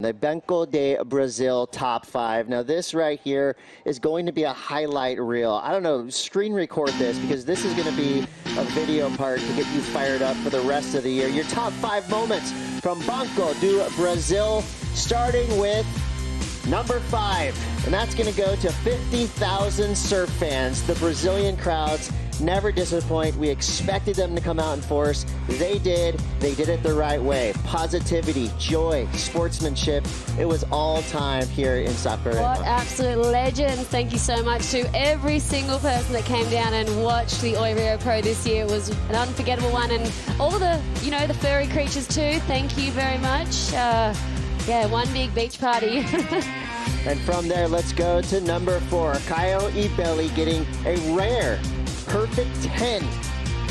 The Banco de Brazil top 5. Now this right here is going to be a highlight reel. I don't know, screen record this because this is going to be a video part to get you fired up for the rest of the year. Your top 5 moments from Banco do Brazil, starting with number 5. And that's going to go to 50,000 surf fans. The Brazilian crowds never disappoint. We expected them to come out in force. They did. They did it the right way. Positivity, joy, sportsmanship. It was all time here in Saquarema. What absolute legends. Thank you so much to every single person that came down and watched the Oi Rio Pro this year. It was an unforgettable one. And all the, the furry creatures too. Thank you very much. Yeah, one big beach party. And from there, let's go to number 4. Caio Ibelli getting a rare perfect 10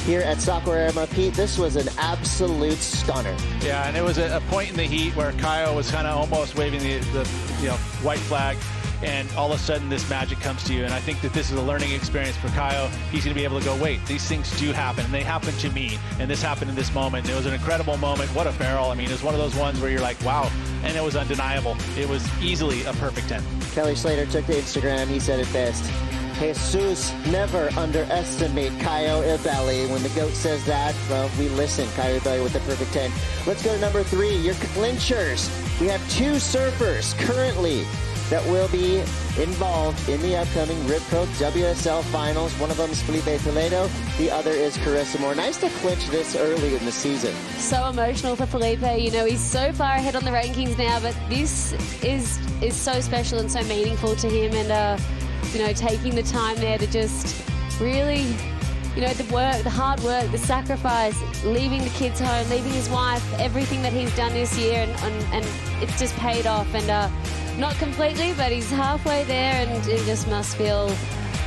here at Saquarema. Pete, this was an absolute stunner. Yeah, and it was a point in the heat where Caio was kind of almost waving the white flag, and all of a sudden this magic comes to you. And I think that this is a learning experience for Caio. He's going to be able to go, wait, these things do happen, and they happen to me, and this happened in this moment. And it was an incredible moment. What a barrel. I mean, it's one of those ones where you're like, wow, and it was undeniable. It was easily a perfect 10. Kelly Slater took to Instagram. He said it best. Jesus, never underestimate Caio Ibelli. When the GOAT says that, well, we listen. Caio Ibelli with the perfect 10. Let's go to number 3, your clinchers. We have 2 surfers currently that will be involved in the upcoming Rio Pro WSL Finals. One of them is Filipe Toledo. The other is Carissa Moore. Nice to clinch this early in the season. So emotional for Filipe. He's so far ahead on the rankings now, but this is so special and so meaningful to him. And taking the time there to just really, the work, the hard work, the sacrifice, leaving the kids home, leaving his wife, everything that he's done this year, and it's just paid off. And not completely, but he's halfway there, and it just must feel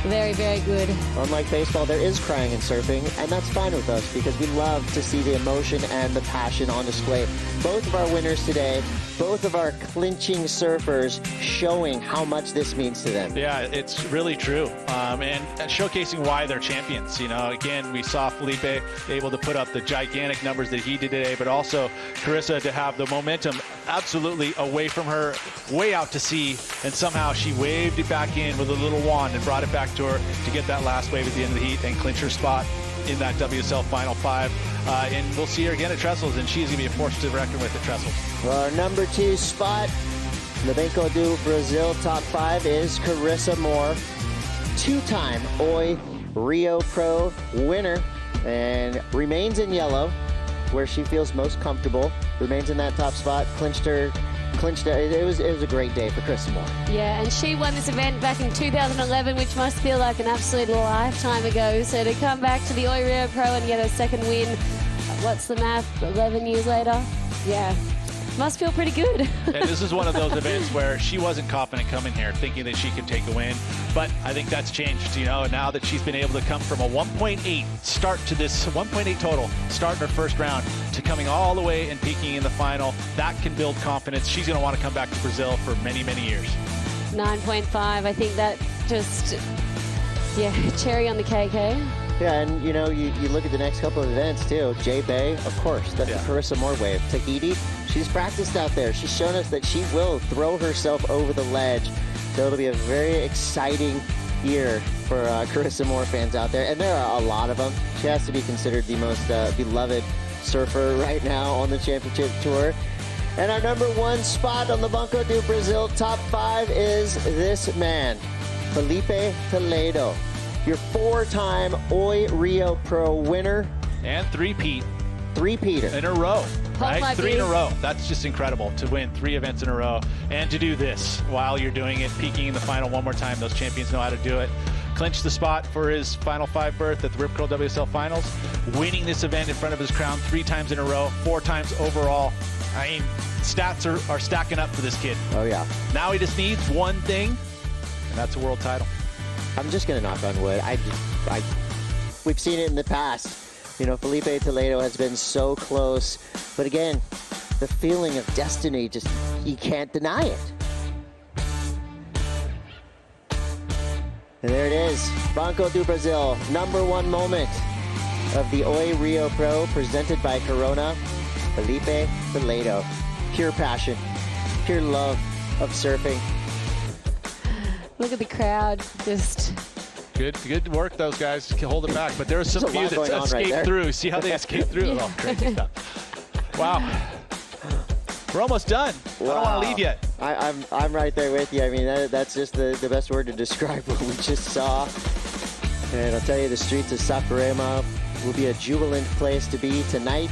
very, very good. Unlike baseball, there is crying in surfing, and that's fine with us because we love to see the emotion and the passion on display. Both of our winners today, both of our clinching surfers showing how much this means to them. Yeah, it's really true. And showcasing why they're champions. Again, we saw Filipe able to put up the gigantic numbers that he did today, but also Carissa to have the momentum absolutely away from her, way out to sea, and somehow she waved it back in with a little wand and brought it back to her to get that last wave at the end of the heat and clinch her spot in that WSL Final 5. And we'll see her again at Trestles, and she's going to be a force to reckon with at Trestles. Well, our number 2 spot, the Banco do Brazil top 5 is Carissa Moore, 2-time Oi Rio Pro winner, and remains in yellow, where she feels most comfortable. Remains in that top spot, clinched it. It was a great day for Carissa Moore. Yeah, and she won this event back in 2011, which must feel like an absolute lifetime ago. So to come back to the Oi Rio Pro and get a second win, what's the math, 11 years later? Yeah, must feel pretty good. And this is one of those events where she wasn't confident coming here, thinking that she could take a win. But I think that's changed, now that she's been able to come from a 1.8 start to this 1.8 total, start in her first round, to coming all the way and peaking in the final. That can build confidence. She's going to want to come back to Brazil for many, many years. 9.5, I think that just, cherry on the cake, eh? Yeah, and you look at the next couple of events too. J-Bay, of course, that's the Carissa Moore wave. Tahiti, she's practiced out there. She's shown us that she will throw herself over the ledge. So it'll be a very exciting year for Carissa Moore fans out there. And there are a lot of them. She has to be considered the most beloved surfer right now on the championship tour. And our number 1 spot on the Banco do Brazil top 5 is this man, Filipe Toledo. Your 4-time Oi Rio Pro winner. And three-peater. In a row. Right? 3 in a row. That's just incredible to win 3 events in a row and to do this while you're doing it, peaking in the final one more time. Those champions know how to do it. Clinched the spot for his Final 5 berth at the Rio Pro WSL Finals, winning this event in front of his crown 3 times in a row, 4 times overall. I mean, stats are stacking up for this kid. Oh, yeah. Now he just needs one thing, and that's a world title. I'm just going to knock on wood. We've seen it in the past. Filipe Toledo has been so close. But again, the feeling of destiny, just, you can't deny it. And there it is. Banco do Brazil, number 1 moment of the Oi Rio Pro presented by Corona. Filipe Toledo. Pure passion. pure love of surfing. Look at the crowd, just... Good work, those guys. Hold it back. But there was some There's a few lot that going on right escaped there. through. See how they escaped through? Yeah. Oh, crazy stuff. Wow. We're almost done. I don't want to leave yet. I'm right there with you. I mean, that's just the best word to describe what we just saw. And I'll tell you, the streets of Saquarema will be a jubilant place to be tonight.